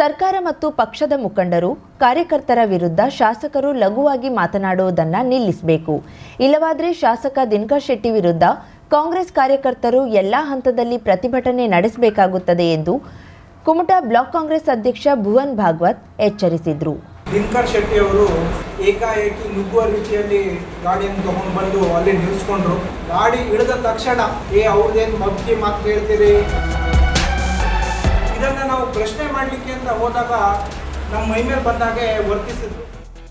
ಸರ್ಕಾರ ಮತ್ತು ಪಕ್ಷದ ಮುಖಂಡರು ಕಾರ್ಯಕರ್ತರ ವಿರುದ್ಧ ಶಾಸಕರು ಲಘುವಾಗಿ ಮಾತನಾಡುವುದನ್ನು ನಿಲ್ಲಿಸಬೇಕು. ಇಲ್ಲವಾದರೆ ಶಾಸಕ ದಿನಕರ್ ಶೆಟ್ಟಿ ವಿರುದ್ಧ ಕಾಂಗ್ರೆಸ್ ಕಾರ್ಯಕರ್ತರು ಎಲ್ಲಾ ಹಂತದಲ್ಲಿ ಪ್ರತಿಭಟನೆ ನಡೆಸಬೇಕಾಗುತ್ತದೆ ಎಂದು ಕುಮಟಾ ಬ್ಲಾಕ್ ಕಾಂಗ್ರೆಸ್ ಅಧ್ಯಕ್ಷ ಭುವನ್ ಭಾಗವತ್ ಎಚ್ಚರಿಸಿದರು. ದಿನಕರ್ ಶೆಟ್ಟಿ ಅವರು ಏಕಾಏಕಿ ನುಗ್ಗುವ ರೀತಿಯಲ್ಲಿ ಗಾಡಿಯನ್ನು ತಗೊಂಡು ಬಂದು ಅಲ್ಲಿ ನಿಲ್ಲಿಸ್ಕೊಂಡ್ರು. ಗಾಡಿ ಇಳಿದ ತಕ್ಷಣ ಅವ್ರದ್ದೇನು ಮಗ್ಗಿ ಮಾತು ಕೇಳ್ತೀರಿ, ಇದನ್ನು ನಾವು ಪ್ರಶ್ನೆ ಮಾಡಲಿಕ್ಕೆ ಅಂತ ಹೋದಾಗ ನಮ್ಮ ಮೈ ಮೇಲೆ ಬಂದಾಗೆ ವರ್ತಿಸಿದ್ರು.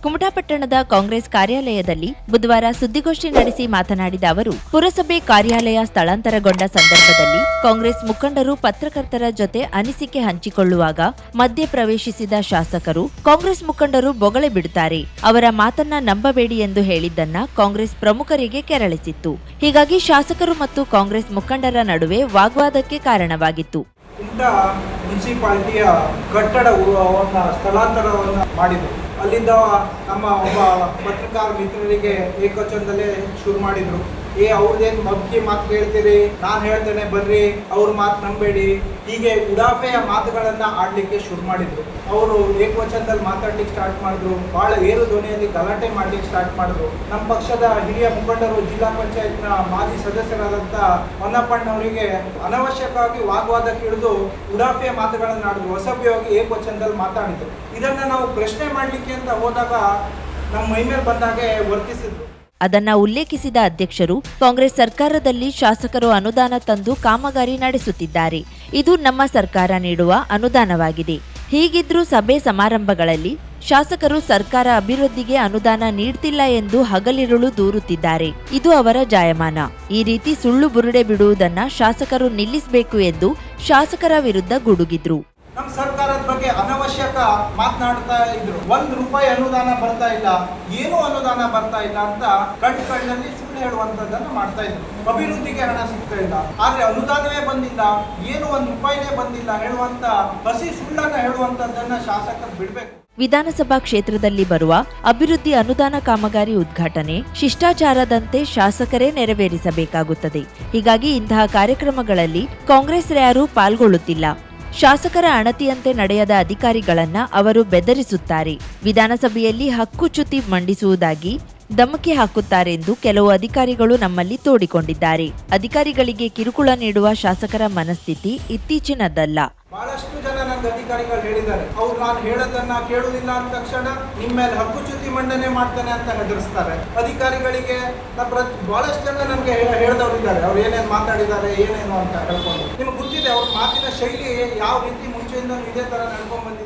ಕುಮಟಾ ಪಟ್ಟಣದ ಕಾಂಗ್ರೆಸ್ ಕಾರ್ಯಾಲಯದಲ್ಲಿ ಬುಧವಾರ ಸುದ್ದಿಗೋಷ್ಠಿ ನಡೆಸಿ ಮಾತನಾಡಿದ ಅವರು, ಪುರಸಭೆ ಕಾರ್ಯಾಲಯ ಸ್ಥಳಾಂತರಗೊಂಡ ಸಂದರ್ಭದಲ್ಲಿ ಕಾಂಗ್ರೆಸ್ ಮುಖಂಡರು ಪತ್ರಕರ್ತರ ಜೊತೆ ಅನಿಸಿಕೆ ಹಂಚಿಕೊಳ್ಳುವಾಗ ಮಧ್ಯೆ ಪ್ರವೇಶಿಸಿದ ಶಾಸಕರು ಕಾಂಗ್ರೆಸ್ ಮುಖಂಡರು ಬೊಗಳೆ ಬಿಡುತ್ತಾರೆ, ಅವರ ಮಾತನ್ನ ನಂಬಬೇಡಿ ಎಂದು ಹೇಳಿದ್ದನ್ನ ಕಾಂಗ್ರೆಸ್ ಪ್ರಮುಖರಿಗೆ ಕೆರಳಿಸಿತ್ತು. ಹೀಗಾಗಿ ಶಾಸಕರು ಮತ್ತು ಕಾಂಗ್ರೆಸ್ ಮುಖಂಡರ ನಡುವೆ ವಾಗ್ವಾದಕ್ಕೆ ಕಾರಣವಾಗಿತ್ತು. ಕುಮಟಾ ಮುನ್ಸಿಪಾಲಿಟಿಯ ಕಟ್ಟಡ ಸ್ಥಳಾಂತರವನ್ನು ಮಾಡಿದರು. ಅಲ್ಲಿಂದ ನಮ್ಮ ಒಬ್ಬ ಪತ್ರಕಾರ ಮಿತ್ರರಿಗೆ ಏಕವಚನದಲ್ಲೇ ಶುರು ಮಾಡಿದ್ರು. ಅವ್ರದ್ದೇನು ಮಗ್ಗಿ ಮಾತು ಕೇಳ್ತೀರಿ, ನಾನು ಹೇಳ್ತೇನೆ ಬರ್ರಿ, ಅವ್ರ ಮಾತು ನಂಬೇಡಿ, ಹೀಗೆ ಉಡಾಫೆಯ ಮಾತುಗಳನ್ನ ಆಡ್ಲಿಕ್ಕೆ ಶುರು ಮಾಡಿದ್ರು. ಅವರು ಏಕವಚನದಲ್ಲಿ ಮಾತಾಡ್ಲಿಕ್ಕೆ ಸ್ಟಾರ್ಟ್ ಮಾಡಿದ್ರು. ಬಹಳ ಏರು ಧ್ವನಿಯಲ್ಲಿ ಗಲಾಟೆ ಮಾಡ್ಲಿಕ್ಕೆ ಸ್ಟಾರ್ಟ್ ಮಾಡಿದ್ರು. ನಮ್ಮ ಪಕ್ಷದ ಹಿರಿಯ ಮುಖಂಡರು ಜಿಲ್ಲಾ ಪಂಚಾಯತ್ನ ಮಾಜಿ ಸದಸ್ಯರಾದಂಥ ಹೊನ್ನಪ್ಪಣ್ಣವರಿಗೆ ಅನವಶ್ಯಕವಾಗಿ ವಾಗ್ವಾದಕ್ಕೆ ಇಳಿದು ಉಡಾಫೆಯ ಮಾತುಗಳನ್ನು ಆಡಿದ್ರು. ಅಸಭ್ಯವಾಗಿ ಏಕವಚನದಲ್ಲಿ ಮಾತಾಡಿದ್ರು. ಇದನ್ನ ನಾವು ಪ್ರಶ್ನೆ ಮಾಡಲಿಕ್ಕೆ ಅಂತ ಹೋದಾಗ ನಮ್ಮ ಮೈ ಮೇಲೆ ಬಂದಾಗೆ ವರ್ತಿಸಿದ್ರು. ಅದನ್ನ ಉಲ್ಲೇಖಿಸಿದ ಅಧ್ಯಕ್ಷರು, ಕಾಂಗ್ರೆಸ್ ಸರ್ಕಾರದಲ್ಲಿ ಶಾಸಕರು ಅನುದಾನ ತಂದು ಕಾಮಗಾರಿ ನಡೆಸುತ್ತಿದ್ದಾರೆ. ಇದು ನಮ್ಮ ಸರ್ಕಾರ ನೀಡುವ ಅನುದಾನವಾಗಿದೆ. ಹೀಗಿದ್ರೂ ಸಭೆ ಸಮಾರಂಭಗಳಲ್ಲಿ ಶಾಸಕರು ಸರ್ಕಾರ ಅಭಿವೃದ್ಧಿಗೆ ಅನುದಾನ ನೀಡ್ತಿಲ್ಲ ಎಂದು ಹಗಲಿರುಳು ದೂರುತ್ತಿದ್ದಾರೆ. ಇದು ಅವರ ಜಾಯಮಾನ. ಈ ರೀತಿ ಸುಳ್ಳು ಬುರುಡೆ ಬಿಡುವುದನ್ನ ಶಾಸಕರು ನಿಲ್ಲಿಸಬೇಕು ಎಂದು ಶಾಸಕರ ವಿರುದ್ಧ ಗುಡುಗಿದ್ರು. ನಮ್ಮ ಸರ್ಕಾರದ ಬಗ್ಗೆ ಅನವಶ್ಯಕ ಮಾತನಾಡ್ತಾ ಇದ್ರು. ₹1 ಅನುದಾನ ಬರ್ತಾ ಇಲ್ಲ, ಏನು ಅನುದಾನ ಬರ್ತಾ ಇಲ್ಲ ಅಂತ ಕಣ್ಣಲ್ಲಿ ಸುಳ್ಳು ಹೇಳುವಂತದ್ದನ್ನು ಮಾಡ್ತಾ ಇದ್ರು. ಅಭಿವೃದ್ಧಿಗೆ ಹಣ ಸಿಗ್ತಾ ಇಲ್ಲ, ಆದ್ರೆ ಅನುದಾನವೇ ಬಂದಿಲ್ಲ, ಏನು ₹1 ಬಂದಿಲ್ಲ ಹೇಳುವಂತ ಹಸಿ ಸುಳ್ಳನ್ನ ಹೇಳುವಂತದ್ದನ್ನ ಶಾಸಕರು ಬಿಡ್ಬೇಕು. ವಿಧಾನಸಭಾ ಕ್ಷೇತ್ರದಲ್ಲಿ ಬರುವ ಅಭಿವೃದ್ಧಿ ಅನುದಾನ ಕಾಮಗಾರಿ ಉದ್ಘಾಟನೆ ಶಿಷ್ಟಾಚಾರದಂತೆ ಶಾಸಕರೇ ನೆರವೇರಿಸಬೇಕಾಗುತ್ತದೆ. ಹೀಗಾಗಿ ಇಂತಹ ಕಾರ್ಯಕ್ರಮಗಳಲ್ಲಿ ಕಾಂಗ್ರೆಸ್ ಯಾರೂ ಪಾಲ್ಗೊಳ್ಳುತ್ತಿಲ್ಲ. ಶಾಸಕರ ಅಣತಿಯಂತೆ ನಡೆಯದ ಅಧಿಕಾರಿಗಳನ್ನ ಅವರು ಬೆದರಿಸುತ್ತಾರೆ. ವಿಧಾನಸಭೆಯಲ್ಲಿ ಹಕ್ಕುಚ್ಯುತಿ ಮಂಡಿಸುವುದಾಗಿ ಧಮಕಿ ಹಾಕುತ್ತಾರೆಂದು ಕೆಲವು ಅಧಿಕಾರಿಗಳು ನಮ್ಮಲ್ಲಿ ತೋಡಿಕೊಂಡಿದ್ದಾರೆ. ಅಧಿಕಾರಿಗಳಿಗೆ ಕಿರುಕುಳ ನೀಡುವ ಶಾಸಕರ ಮನಸ್ಥಿತಿ ಇತ್ತೀಚಿನದಲ್ಲ. ಬಹಳಷ್ಟು ಜನ ನನ್ನ ಅಧಿಕಾರಿಗಳು ಹೇಳಿದ್ದಾರೆ, ಅವ್ರು ನಾನು ಹೇಳೋದನ್ನ ಕೇಳುವುದಿಲ್ಲ ಅಂದ ತಕ್ಷಣ ನಿಮ್ಮ ಮೇಲೆ ಹಕ್ಕುಚ್ಯುತಿ ಮಂಡನೆ ಮಾಡ್ತಾನೆ ಅಂತ ಹೆದರಿಸ್ತಾರೆ. ಅಧಿಕಾರಿಗಳಿಗೆ ಬಹಳಷ್ಟು ಜನ ನನಗೆ ಹೇಳಿದವರಿದ್ದಾರೆ, ಅವ್ರು ಏನೇನು ಮಾತಾಡಿದ್ದಾರೆ ಏನೇನು ಅಂತ ಹೇಳ್ಕೊಂಡು. ನಿಮ್ಗೆ ಗೊತ್ತಿದೆ ಅವ್ರ ಮಾತಿನ ಶೈಲಿ ಯಾವ ರೀತಿ ಮುಂಚೆಯಿಂದ ಇದೇ ತರ ನಡ್ಕೊಂಡ್ ಬಂದಿದೆ.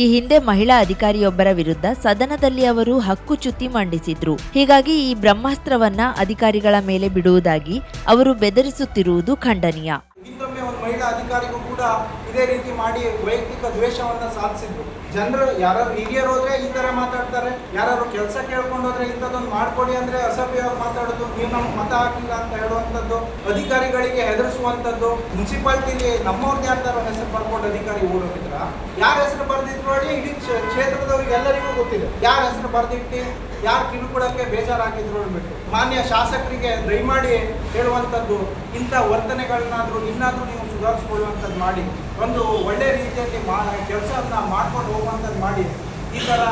ಈ ಹಿಂದೆ ಮಹಿಳಾ ಅಧಿಕಾರಿಯೊಬ್ಬರ ವಿರುದ್ಧ ಸದನದಲ್ಲಿ ಅವರು ಹಕ್ಕುಚ್ಯುತಿ ಮಂಡಿಸಿದ್ರು. ಹೀಗಾಗಿ ಈ ಬ್ರಹ್ಮಾಸ್ತ್ರವನ್ನ ಅಧಿಕಾರಿಗಳ ಮೇಲೆ ಬಿಡುವುದಾಗಿ ಅವರು ಬೆದರಿಸುತ್ತಿರುವುದು ಖಂಡನೀಯ. ಇನ್ನೊಮ್ಮೆ ಒಂದು ಮಹಿಳಾ ಅಧಿಕಾರಿಗೂ ಕೂಡ ಇದೇ ರೀತಿ ಮಾಡಿ ವೈಯಕ್ತಿಕ ದ್ವೇಷವನ್ನ ಸಾಧಿಸಿದ್ರು. ಜನರು ಯಾರು ಹಿರಿಯರು ಹೋದ್ರೆ ಈ ತರ ಮಾತಾಡ್ತಾರೆ, ಯಾರು ಕೆಲಸ ಕೇಳ್ಕೊಂಡೋದ್ರೆ ಇಂಥದ್ದೊಂದು ಮಾಡ್ಕೊಡಿ ಅಂದ್ರೆ ಅಸಭ್ಯವಾಗಿ ಮಾತಾಡೋದು, ನೀವು ನಮ್ಗೆ ಮತ ಹಾಕಿಲ್ಲ ಅಂತ ಹೇಳುವಂಥದ್ದು, ಅಧಿಕಾರಿಗಳಿಗೆ ಹೆದರಿಸುವಂಥದ್ದು. ಮುನ್ಸಿಪಾಲಿಟಿಲಿ ನಮ್ಮವ್ರದ್ದು ಯಾರ್ದಾರೋ ಹೆಸರು ಬರ್ಕೊಂಡು ಅಧಿಕಾರಿ ಓಡೋಗಿದ್ರ, ಯಾರ ಹೆಸರು ಬರ್ದಿದ್ರು ನೋಡಿ ಇಡೀ ಕ್ಷೇತ್ರದವ್ರಿಗೆ ಎಲ್ಲರಿಗೂ ಗೊತ್ತಿದೆ ಯಾರ ಹೆಸರು ಬರ್ದಿಟ್ಟು ಯಾರು ಕಿರುಕುಳಕ್ಕೆ ಬೇಜಾರಾಗಿದ್ರು ಅಂದ್ಬಿಟ್ಟು. ಮಾನ್ಯ ಶಾಸಕರಿಗೆ ದಯಮಾಡಿ ಹೇಳುವಂಥದ್ದು, ಇಂಥ ವರ್ತನೆಗಳನ್ನಾದ್ರೂ ಇನ್ನಾದ್ರೂ ನೀವು ಸುಧಾರಿಸಿಕೊಳ್ಳುವಂಥದ್ದು ಮಾಡಿ, ಒಂದು ಒಳ್ಳೆ ರೀತಿಯಲ್ಲಿ ಕೆಲಸವನ್ನ ಮಾಡ್ಕೊಂಡು ಹೋಗುವಂಥದ್ದು ಮಾಡಿ. ಈ ತರ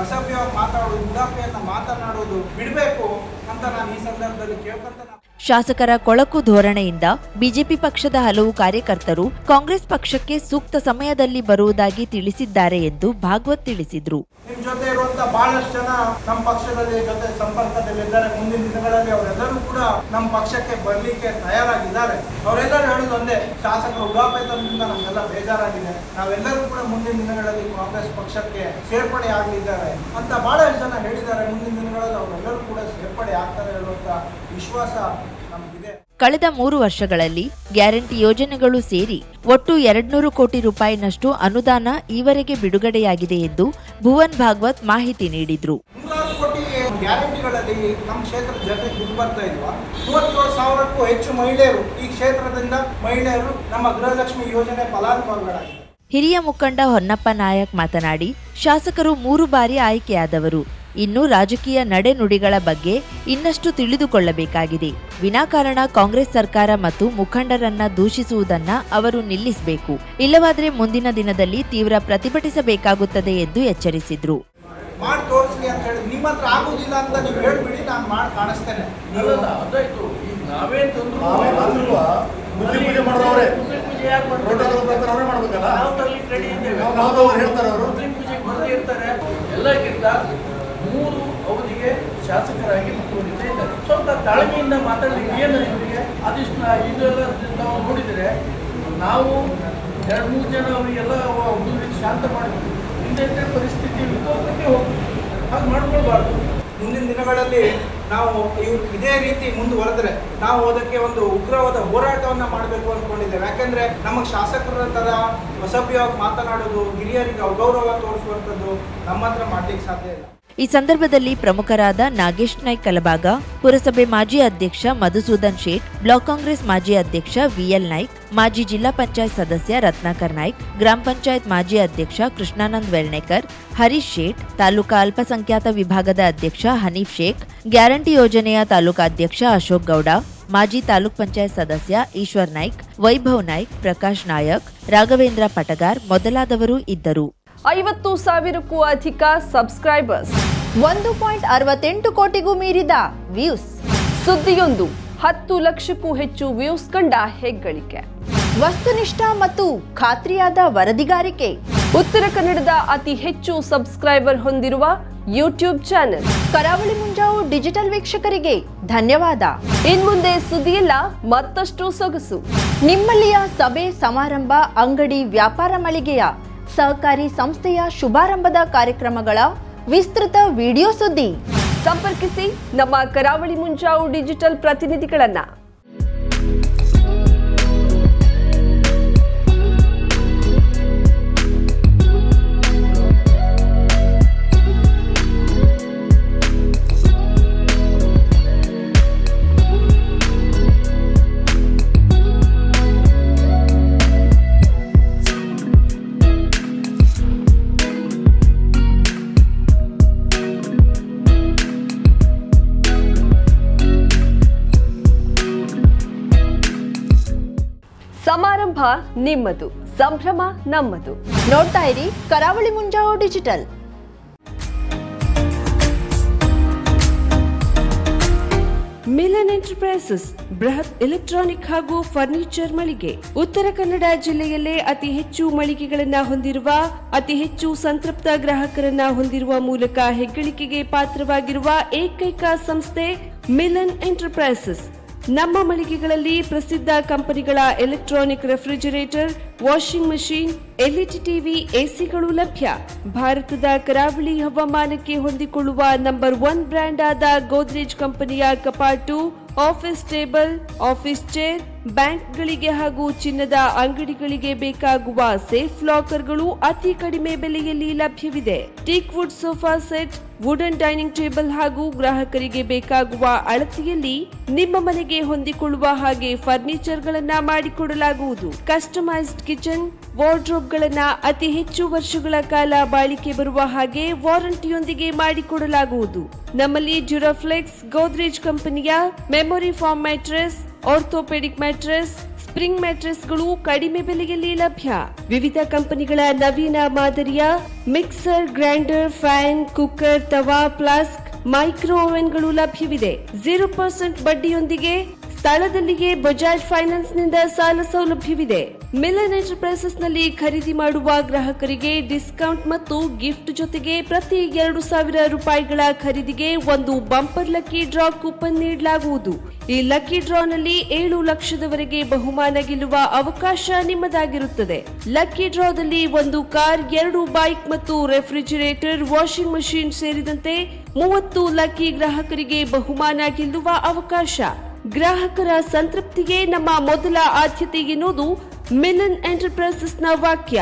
ಅಸಭ್ಯವಾಗಿ ಮಾತಾಡೋದು, ಉಡಾಫೆಯನ್ನ ಮಾತನಾಡೋದು ಬಿಡಬೇಕು ಅಂತ ನಾನು ಈ ಸಂದರ್ಭದಲ್ಲಿ ಕೇಳ್ಕೊಂತ. ಶಾಸಕರ ಕೊಳಕು ಧೋರಣೆಯಿಂದ ಬಿಜೆಪಿ ಪಕ್ಷದ ಹಲವು ಕಾರ್ಯಕರ್ತರು ಕಾಂಗ್ರೆಸ್ ಪಕ್ಷಕ್ಕೆ ಸೂಕ್ತ ಸಮಯದಲ್ಲಿ ಬರುವುದಾಗಿ ತಿಳಿಸಿದ್ದಾರೆ ಎಂದು ಭಾಗವತ್ ತಿಳಿಸಿದ್ರು. ನಿಮ್ ಜೊತೆ ಇರುವಂತ ಬಹಳಷ್ಟು ಜನ ನಮ್ಮ ಪಕ್ಷದಲ್ಲಿ ಜೊತೆ ಸಂಪರ್ಕದಲ್ಲಿದ್ದಾರೆ. ಮುಂದಿನ ದಿನಗಳಲ್ಲಿ ಅವರೆಲ್ಲರೂ ಕೂಡ ನಮ್ಮ ಪಕ್ಷಕ್ಕೆ ಬರ್ಲಿಕ್ಕೆ ತಯಾರಾಗಿದ್ದಾರೆ. ಅವರೆಲ್ಲರೂ ಹೇಳೋದು ಒಂದೇ, ಶಾಸಕರ ಉಡಾಫೆತನದಿಂದ ನಮ್ಗೆಲ್ಲ ಬೇಜಾರಾಗಿದೆ, ನಾವೆಲ್ಲರೂ ಕೂಡ ಮುಂದಿನ ದಿನಗಳಲ್ಲಿ ಕಾಂಗ್ರೆಸ್ ಪಕ್ಷಕ್ಕೆ ಸೇರ್ಪಡೆ ಆಗಲಿದ್ದಾರೆ ಅಂತ ಬಹಳಷ್ಟು ಜನ ಹೇಳಿದ್ದಾರೆ. ಮುಂದಿನ ದಿನಗಳಲ್ಲಿ ಅವರೆಲ್ಲರೂ ಕೂಡ ಸೇರ್ಪಡೆ ಆಗ್ತಾರೆ ಹೇಳುವಂತ ವಿಶ್ವಾಸ ನಮಗಿದೆ. ಕಳೆದ 3 ವರ್ಷಗಳಲ್ಲಿ ಗ್ಯಾರಂಟಿ ಯೋಜನೆಗಳು ಸೇರಿ ಒಟ್ಟು 200 ಕೋಟಿ ರೂಪಾಯಿನಷ್ಟು ಅನುದಾನ ಈವರೆಗೆ ಬಿಡುಗಡೆಯಾಗಿದೆ ಎಂದು ಭುವನ್ ಭಾಗವತ್ ಮಾಹಿತಿ ನೀಡಿದ್ರು. 100 ಕೋಟಿ ಗ್ಯಾರಂಟಿಗಳಲ್ಲಿ ನಮ್ಮ ಕ್ಷೇತ್ರದ ಜನರಿಗೆ ದುಡ್ಡು ಬರ್ತಾ ಇಲ್ವಾ? 37,000ಕ್ಕೂ ಹೆಚ್ಚು ಮಹಿಳೆಯರು ಈ ಕ್ಷೇತ್ರದಿಂದ ಮಹಿಳೆಯರು ನಮ್ಮ ಗೃಹಲಕ್ಷ್ಮಿ ಯೋಜನೆ ಫಲಾನುಭವಿಗಳಾಗಿದ್ದಾರೆ. ಹಿರಿಯ ಮುಖಂಡ ಹೊನ್ನಪ್ಪ ನಾಯಕ್ ಮಾತನಾಡಿ, ಶಾಸಕರು 3 ಬಾರಿ ಆಯ್ಕೆಯಾದವರು. ಇನ್ನು ರಾಜಕೀಯ ನಡೆನುಡಿಗಳ ಬಗ್ಗೆ ಇನ್ನಷ್ಟು ತಿಳಿದುಕೊಳ್ಳಬೇಕಾಗಿದೆ. ವಿನಾಕಾರಣ ಕಾಂಗ್ರೆಸ್ ಸರ್ಕಾರ ಮತ್ತು ಮುಖಂಡರನ್ನ ದೂಷಿಸುವುದನ್ನ ಅವರು ನಿಲ್ಲಿಸಬೇಕು. ಇಲ್ಲವಾದ್ರೆ ಮುಂದಿನ ದಿನದಲ್ಲಿ ತೀವ್ರ ಪ್ರತಿಭಟಿಸಬೇಕಾಗುತ್ತದೆ ಎಂದು ಎಚ್ಚರಿಸಿದ್ರು. ಮಾಡಿ ತೋರಿಸ್ಲಿ ಅಂತ ಹೇಳಿ ನಿಮ್ಮ ಹತ್ರ ಆಗುದಿಲ್ಲ ಅಂತ ನೀವು ಹೇಳ್ಬಿಡಿ, ನಾನು ಮಾಡಿ ಕಾಣಿಸ್ತೇನೆ. ಅದಾಯ್ತು. ಈಗ ನಾವೇ ತಂದ್ರು ಮುದ್ದೆ ಪೂಜೆ ಮಾಡಿದವರೇ ಪೂಜೆ ಯಾರು ಪ್ರೋಟೋಕಾಲ್ ಪ್ರಕಾರ ಅವರೇ ಮಾಡ್ಬೇಕಲ್ಲ. ನಾವು ತರ್ಲಿಕ್ಕೆ ರೆಡಿ ಇದ್ದೇವೆ. ಅವ್ರು ಹೇಳ್ತಾರೆ ಅವರು ಮುಸ್ಲಿಂ ಪೂಜೆಗೆ ಬಂದೇ ಇರ್ತಾರೆ. ಎಲ್ಲಕ್ಕಿಂತ 3 ಅವಧಿಗೆ ಶಾಸಕರಾಗಿ ಮುಂದುವರಿತಾ ಇದ್ದಾರೆ. ಸ್ವಲ್ಪ ತಾಳ್ಮೆಯಿಂದ ಮಾತಾಡಲಿಕ್ಕೆ ಏನು ಇವರಿಗೆ ಅದಿಷ್ಟು ಇದೆಲ್ಲ ನಾವು ನೋಡಿದರೆ ನಾವು 2-3 ಜನ ಅವರಿಗೆಲ್ಲ ಹುಡುಗರಿಗೆ ಶಾಂತ ಮಾಡಬೇಕು. ಹಿಂದೆ ಪರಿಸ್ಥಿತಿ ವಿಕೋಪಕ್ಕೆ ಹೋಗ್ತೀವಿ, ಹಾಗೆ ಮಾಡ್ಕೊಳ್ಬಾರ್ದು. ಮುಂದಿನ ದಿನಗಳಲ್ಲಿ ನಾವು ಇವ್ರು ಇದೇ ರೀತಿ ಮುಂದುವರೆದ್ರೆ ನಾವು ಅದಕ್ಕೆ ಒಂದು ಉಗ್ರವಾದ ಹೋರಾಟವನ್ನು ಮಾಡಬೇಕು ಅಂದ್ಕೊಂಡಿದ್ದೇವೆ. ಯಾಕೆಂದ್ರೆ ನಮಗೆ ಶಾಸಕರ ಥರ ಅಸಭ್ಯವಾಗಿ ಮಾತನಾಡೋದು, ಹಿರಿಯರಿಗೆ ಅಗೌರವ ತೋರಿಸುವಂಥದ್ದು ನಮ್ಮ ಹತ್ರ ಮಾಡ್ಲಿಕ್ಕೆ ಸಾಧ್ಯ ಇಲ್ಲ. ಈ ಸಂದರ್ಭದಲ್ಲಿ ಪ್ರಮುಖರಾದ ನಾಗೇಶ್ ನಾಯ್ಕ್ ಕಲಬಾಗ, ಪುರಸಭೆ ಮಾಜಿ ಅಧ್ಯಕ್ಷ ಮಧುಸೂದನ್ ಶೇಟ್, ಬ್ಲಾಕ್ ಕಾಂಗ್ರೆಸ್ ಮಾಜಿ ಅಧ್ಯಕ್ಷ ವಿಎಲ್ ನಾಯ್ಕ್, ಮಾಜಿ ಜಿಲ್ಲಾ ಪಂಚಾಯತ್ ಸದಸ್ಯ ರತ್ನಾಕರ್ ನಾಯ್ಕ್, ಗ್ರಾಮ ಪಂಚಾಯತ್ ಮಾಜಿ ಅಧ್ಯಕ್ಷ ಕೃಷ್ಣಾನಂದ್ ವೆಳ್ನೇಕರ್, ಹರೀಶ್ ಶೇಟ್, ತಾಲೂಕಾ ಅಲ್ಪಸಂಖ್ಯಾತ ವಿಭಾಗದ ಅಧ್ಯಕ್ಷ ಹನೀಫ್ ಶೇಖ್, ಗ್ಯಾರಂಟಿ ಯೋಜನೆಯ ತಾಲೂಕಾ ಅಧ್ಯಕ್ಷ ಅಶೋಕ್ ಗೌಡ, ಮಾಜಿ ತಾಲೂಕ್ ಪಂಚಾಯತ್ ಸದಸ್ಯ ಈಶ್ವರ್ ನಾಯ್ಕ್, ವೈಭವ್ ನಾಯ್ಕ್, ಪ್ರಕಾಶ್ ನಾಯಕ್, ರಾಘವೇಂದ್ರ ಪಟಗಾರ್ ಮೊದಲಾದವರು ಇದ್ದರು. 50,000ಕ್ಕೂ ಅಧಿಕ ಸಬ್ಸ್ಕ್ರೈಬರ್ಸ್, 1.68 ಕೋಟಿಗೂ ಮೀರಿದ ವ್ಯೂಸ್, ಸುದ್ದಿಯೊಂದು 10 ಲಕ್ಷಕ್ಕೂ ಹೆಚ್ಚು ವ್ಯೂಸ್ ಕಂಡ ಹೆಗ್ಗಳಿಕೆ, ವಸ್ತುನಿಷ್ಠ ಮತ್ತು ಖಾತ್ರಿಯಾದ ವರದಿಗಾರಿಕೆ, ಉತ್ತರ ಕನ್ನಡದ ಅತಿ ಹೆಚ್ಚು ಸಬ್ಸ್ಕ್ರೈಬರ್ ಹೊಂದಿರುವ ಯೂಟ್ಯೂಬ್ ಚಾನೆಲ್ ಕರಾವಳಿ ಮುಂಜಾವು ಡಿಜಿಟಲ್ ವೀಕ್ಷಕರಿಗೆ ಧನ್ಯವಾದ. ಇನ್ಮುಂದೆ ಸುದ್ದಿಯೆಲ್ಲ ಮತ್ತಷ್ಟು ಸೊಗಸು. ನಿಮ್ಮಲ್ಲಿಯ ಸಭೆ ಸಮಾರಂಭ, ಅಂಗಡಿ ವ್ಯಾಪಾರ ಮಳಿಗೆಯ ಸಹಕಾರಿ ಸಂಸ್ಥೆಯ ಶುಭಾರಂಭದ ಕಾರ್ಯಕ್ರಮಗಳ ವಿಸ್ತೃತ ವಿಡಿಯೋ ಸುದ್ದಿ ಸಂಪರ್ಕಿಸಿ ನಮ್ಮ ಕರಾವಳಿ ಮುಂಜಾವು ಡಿಜಿಟಲ್ ಪ್ರತಿನಿಧಿಗಳನ್ನ. ಸಮಾರಂಭ ನಿಮ್ಮದು, ಸಂಭ್ರಮ ನಮ್ಮದು. ನೋಡ್ತಾ ಇರಿ ಕರಾವಳಿ ಮುಂಜಾವು ಡಿಜಿಟಲ್. ಮಿಲನ್ ಎಂಟರ್ಪ್ರೈಸಸ್ ಬೃಹತ್ ಎಲೆಕ್ಟ್ರಾನಿಕ್ ಹಾಗೂ ಫರ್ನಿಚರ್ ಮಳಿಗೆ. ಉತ್ತರ ಕನ್ನಡ ಜಿಲ್ಲೆಯಲ್ಲೇ ಅತಿ ಹೆಚ್ಚು ಮಳಿಗೆಗಳನ್ನ ಹೊಂದಿರುವ, ಅತಿ ಹೆಚ್ಚು ಸಂತೃಪ್ತ ಗ್ರಾಹಕರನ್ನ ಹೊಂದಿರುವ ಮೂಲಕ ಹೆಗ್ಗಳಿಕೆಗೆ ಪಾತ್ರವಾಗಿರುವ ಏಕೈಕ ಸಂಸ್ಥೆ ಮಿಲನ್ ಎಂಟರ್ಪ್ರೈಸಸ್. ನಮ್ಮ ಮಳಿಗೆಗಳಲ್ಲಿ ಪ್ರಸಿದ್ಧ ಕಂಪನಿಗಳ electronic refrigerator, washing machine, LED TV, ಎಸಿಗಳು ಲಭ್ಯ. ಭಾರತದ ಕರಾವಳಿ ಹವಾಮಾನಕ್ಕೆ ಹೊಂದಿಕೊಳ್ಳುವ ನಂಬರ್ 1 ಬ್ರ್ಯಾಂಡ್ ಆದ ಗೋದ್ರೇಜ್ ಕಂಪನಿಯ ಕಪಾಟು, ಆಫೀಸ್ ಟೇಬಲ್, ಆಫೀಸ್ ಚೇರ್, ಬ್ಯಾಂಕ್ಗಳಿಗೆ ಹಾಗೂ ಚಿನ್ನದ ಅಂಗಡಿಗಳಿಗೆ ಬೇಕಾಗುವ ಸೇಫ್ ಲಾಕರ್ಗಳು ಅತಿ ಕಡಿಮೆ ಬೆಲೆಯಲ್ಲಿ ಲಭ್ಯವಿದೆ. Teak wood sofa set, wooden dining table ಹಾಗೂ ಗ್ರಾಹಕರಿಗೆ ಬೇಕಾಗುವ ಅಳತೆಯಲ್ಲಿ ನಿಮ್ಮ ಮನೆಗೆ ಹೊಂದಿಕೊಳ್ಳುವ ಹಾಗೆ ಫರ್ನಿಚರ್ ಗಳನ್ನ ಮಾಡಿಕೊಡಲಾಗುವುದು. ಕಸ್ಟಮೈಸ್ಡ್ ಕಿಚನ್, ವಾರ್ಡ್ರೋಬ್ ಗಳನ್ನ ಅತಿ ಹೆಚ್ಚು ವರ್ಷಗಳ ಕಾಲ ಬಾಳಿಕೆ ಬರುವ ಹಾಗೆ ವಾರಂಟಿಯೊಂದಿಗೆ ಮಾಡಿಕೊಡಲಾಗುವುದು. ನಮ್ಮಲ್ಲಿ ಡ್ಯೂರಾಫ್ಲೆಕ್ಸ್, ಗೋದ್ರೇಜ್ ಕಂಪನಿಯ memory foam mattress, orthopaedic mattress, spring ಮ್ಯಾಟ್ರೆಸ್ಗಳು ಕಡಿಮೆ ಬೆಲೆಯಲ್ಲಿ ಲಭ್ಯ. ವಿವಿಧ ಕಂಪನಿಗಳ ನವೀನ ಮಾದರಿಯ mixer, grinder, fan, cooker, tawa, flask, micro ಓವೆನ್ಗಳು ಲಭ್ಯವಿದೆ. 0% ಬಡ್ಡಿಯೊಂದಿಗೆ ಸ್ಥಳದಲ್ಲಿಯೇ ಬಜಾಜ್ ಫೈನಾನ್ಸ್ ನಿಂದ ಸಾಲ ಸೌಲಭ್ಯವಿದೆ. ಮಿಲನ್ ಎಂಟರ್ಪ್ರೈಸಸ್ ನಲ್ಲಿ ಖರೀದಿ ಮಾಡುವ ಗ್ರಾಹಕರಿಗೆ ಡಿಸ್ಕೌಂಟ್ ಮತ್ತು ಗಿಫ್ಟ್ ಜೊತೆಗೆ ಪ್ರತಿ 2,000 ರೂಪಾಯಿಗಳ ಖರೀದಿಗೆ ಒಂದು ಬಂಪರ್ ಲಕ್ಕಿ ಡ್ರಾ ಕೂಪನ್ ನೀಡಲಾಗುವುದು. ಈ ಲಕ್ಕಿ ಡ್ರಾನಲ್ಲಿ 7 ಲಕ್ಷದವರೆಗೆ ಬಹುಮಾನ ಗೆಲ್ಲುವ ಅವಕಾಶ ನಿಮ್ಮದಾಗಿರುತ್ತದೆ. ಲಕ್ಕಿ ಡ್ರಾದಲ್ಲಿ 1 ಕಾರ್, 2 ಬೈಕ್ ಮತ್ತು ರೆಫ್ರಿಜರೇಟರ್, ವಾಷಿಂಗ್ ಮಷೀನ್ ಸೇರಿದಂತೆ 30 ಲಕ್ಕಿ ಗ್ರಾಹಕರಿಗೆ ಬಹುಮಾನ ಗೆಲ್ಲುವ ಅವಕಾಶ. ಗ್ರಾಹಕರ ಸಂತೃಪ್ತಿಗೆ ನಮ್ಮ ಮೊದಲ ಆದ್ಯತೆ ಎನ್ನುವುದು ಮಿಲನ್ ಎಂಟರ್ಪ್ರೈಸಸ್ ನ ವಾಕ್ಯ.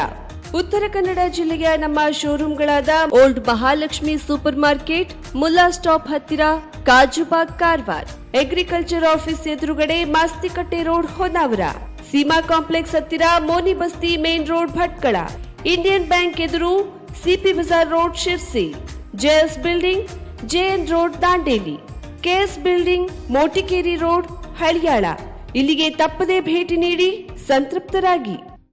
ಉತ್ತರ ಕನ್ನಡ ಜಿಲ್ಲೆಯ ನಮ್ಮ ಶೋರೂಮ್ಗಳಾದ old Mahalakshmi supermarket, Mulla stop ಹತ್ತಿರ, ಕಾಜುಬಾಗ್ ಕಾರವಾರ, ಅಗ್ರಿಕಲ್ಚರ್ ಆಫೀಸ್ ಎದುರುಗಡೆ ಮಾಸ್ತಿಕಟ್ಟೆ ರೋಡ್ ಹೊನ್ನಾವರ, ಸೀಮಾ ಕಾಂಪ್ಲೆಕ್ಸ್ ಹತ್ತಿರ Moni Basti main road Bhatkal, Indian Bank ಎದುರು CP Bazar road Sirsi, JS building, JN road Dandeli, KS building Motikeri road Haliyal. ಇಲ್ಲಿಗೆ ತಪ್ಪದೇ ಭೇಟಿ ನೀಡಿ ಸಂತೃಪ್ತರಾಗಿ.